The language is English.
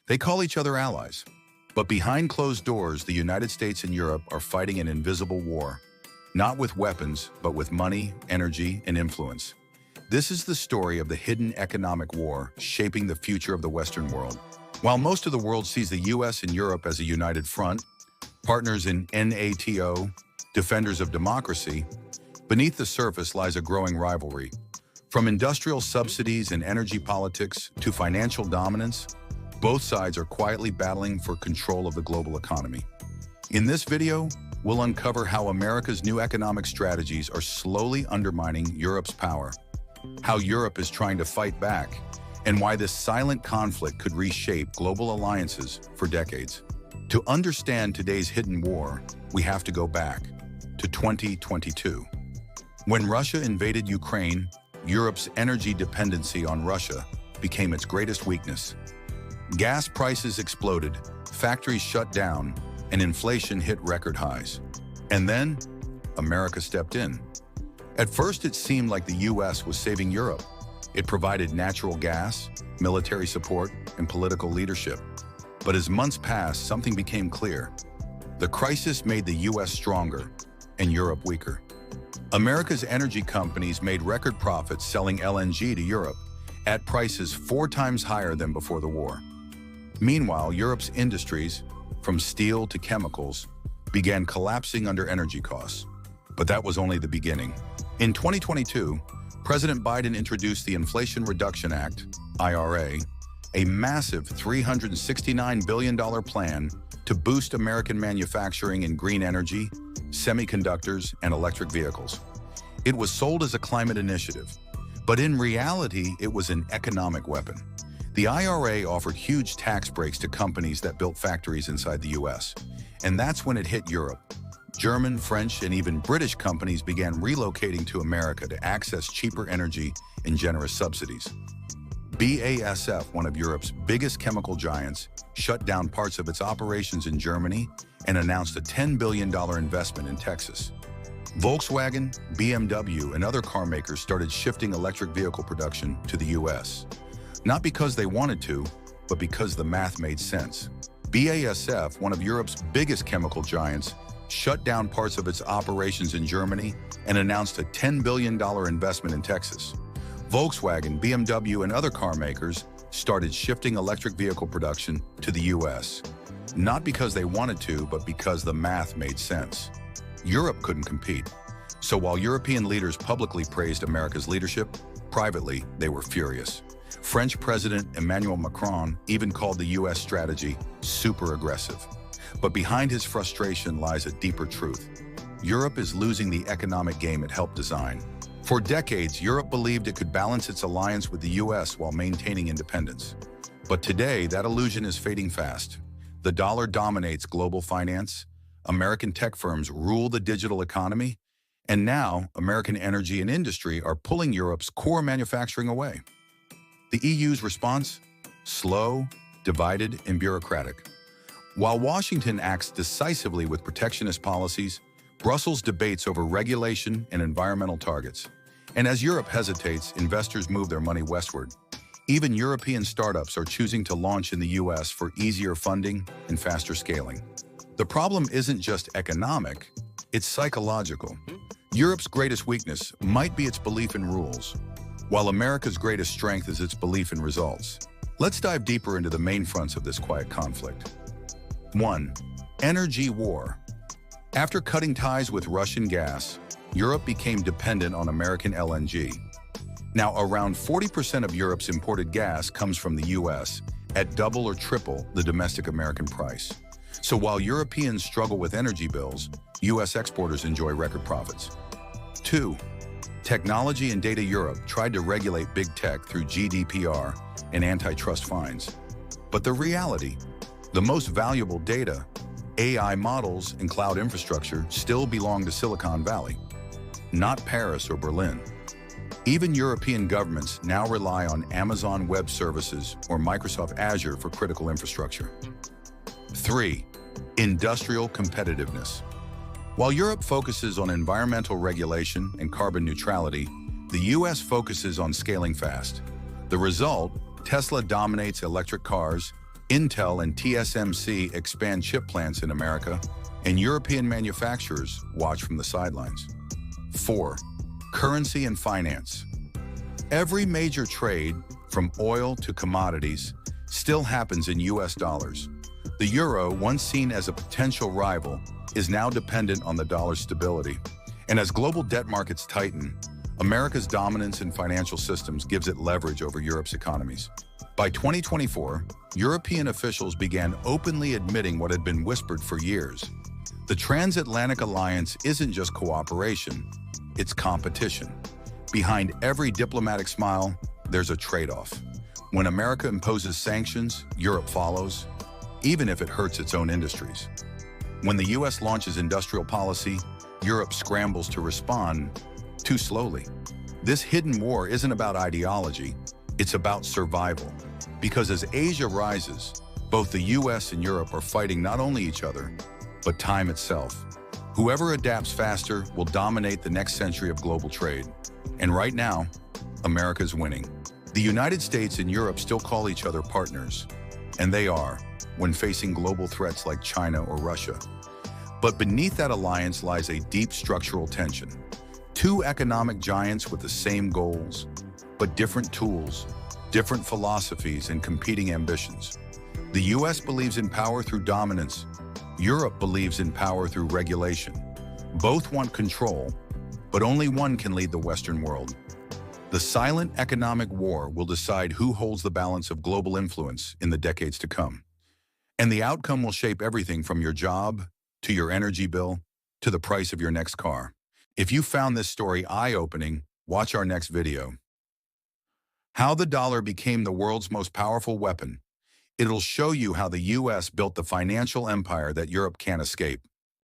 They call each other allies. But behind closed doors, the United States and Europe are fighting an invisible war, not with weapons, but with money, energy, and influence. This is the story of the hidden economic war shaping the future of the Western world. While most of the world sees the US and Europe as a united front, partners in NATO, defenders of democracy, beneath the surface lies a growing rivalry. From industrial subsidies and energy politics to financial dominance, both sides are quietly battling for control of the global economy. In this video, we'll uncover how America's new economic strategies are slowly undermining Europe's power, how Europe is trying to fight back, and why this silent conflict could reshape global alliances for decades. To understand today's hidden war, we have to go back to 2022. When Russia invaded Ukraine, Europe's energy dependency on Russia became its greatest weakness. Gas prices exploded, factories shut down, and inflation hit record highs. And then, America stepped in. At first, it seemed like the US was saving Europe. It provided natural gas, military support, and political leadership. But as months passed, something became clear. The crisis made the US stronger and Europe weaker. America's energy companies made record profits selling LNG to Europe at prices 4 times higher than before the war. Meanwhile, Europe's industries, from steel to chemicals, began collapsing under energy costs. But that was only the beginning. In 2022, President Biden introduced the Inflation Reduction Act, IRA, a massive $369 billion plan to boost American manufacturing in green energy, semiconductors, and electric vehicles. It was sold as a climate initiative, but in reality, it was an economic weapon. The IRA offered huge tax breaks to companies that built factories inside the US, and that's when it hit Europe. German, French, and even British companies began relocating to America to access cheaper energy and generous subsidies. BASF, one of Europe's biggest chemical giants, shut down parts of its operations in Germany and announced a $10 billion investment in Texas. Volkswagen, BMW, and other car makers started shifting electric vehicle production to the US. Not because they wanted to, but because the math made sense. BASF, one of Europe's biggest chemical giants, shut down parts of its operations in Germany and announced a $10 billion investment in Texas. Volkswagen, BMW, and other car makers started shifting electric vehicle production to the US. Not because they wanted to, but because the math made sense. Europe couldn't compete. So while European leaders publicly praised America's leadership, privately, they were furious. French President Emmanuel Macron even called the US strategy super aggressive. But behind his frustration lies a deeper truth. Europe is losing the economic game it helped design. For decades, Europe believed it could balance its alliance with the US while maintaining independence. But today, that illusion is fading fast. The dollar dominates global finance, American tech firms rule the digital economy, and now American energy and industry are pulling Europe's core manufacturing away. The EU's response? Slow, divided, and bureaucratic. While Washington acts decisively with protectionist policies, Brussels debates over regulation and environmental targets. And as Europe hesitates, investors move their money westward. Even European startups are choosing to launch in the US for easier funding and faster scaling. The problem isn't just economic, it's psychological. Europe's greatest weakness might be its belief in rules, while America's greatest strength is its belief in results. Let's dive deeper into the main fronts of this quiet conflict. 1. Energy war. After cutting ties with Russian gas, Europe became dependent on American LNG. Now, around 40% of Europe's imported gas comes from the US at double or triple the domestic American price. So while Europeans struggle with energy bills, US exporters enjoy record profits. 2. Technology and Data. Europe tried to regulate big tech through GDPR and antitrust fines. But the reality, the most valuable data, AI models, and cloud infrastructure still belong to Silicon Valley, not Paris or Berlin. Even European governments now rely on Amazon Web Services or Microsoft Azure for critical infrastructure. 3. Industrial competitiveness. While Europe focuses on environmental regulation and carbon neutrality, the US focuses on scaling fast. The result, Tesla dominates electric cars, Intel and TSMC expand chip plants in America, and European manufacturers watch from the sidelines. 4. Currency and finance. Every major trade, from oil to commodities, still happens in US dollars. The euro, once seen as a potential rival, is now dependent on the dollar's stability. And as global debt markets tighten, America's dominance in financial systems gives it leverage over Europe's economies. By 2024, European officials began openly admitting what had been whispered for years. The transatlantic alliance isn't just cooperation, it's competition. Behind every diplomatic smile, there's a trade-off. When America imposes sanctions, Europe follows, even if it hurts its own industries. When the US launches industrial policy, Europe scrambles to respond too slowly. This hidden war isn't about ideology, it's about survival. Because as Asia rises, both the US and Europe are fighting not only each other, but time itself. Whoever adapts faster will dominate the next century of global trade. And right now, America's winning. The United States and Europe still call each other partners, and they are, when facing global threats like China or Russia. But beneath that alliance lies a deep structural tension. Two economic giants with the same goals, but different tools, different philosophies, and competing ambitions. The US believes in power through dominance. Europe believes in power through regulation. Both want control, but only one can lead the Western world. The silent economic war will decide who holds the balance of global influence in the decades to come. And the outcome will shape everything from your job, to your energy bill, to the price of your next car. If you found this story eye-opening, watch our next video. How the dollar became the world's most powerful weapon. It'll show you how the US built the financial empire that Europe can't escape.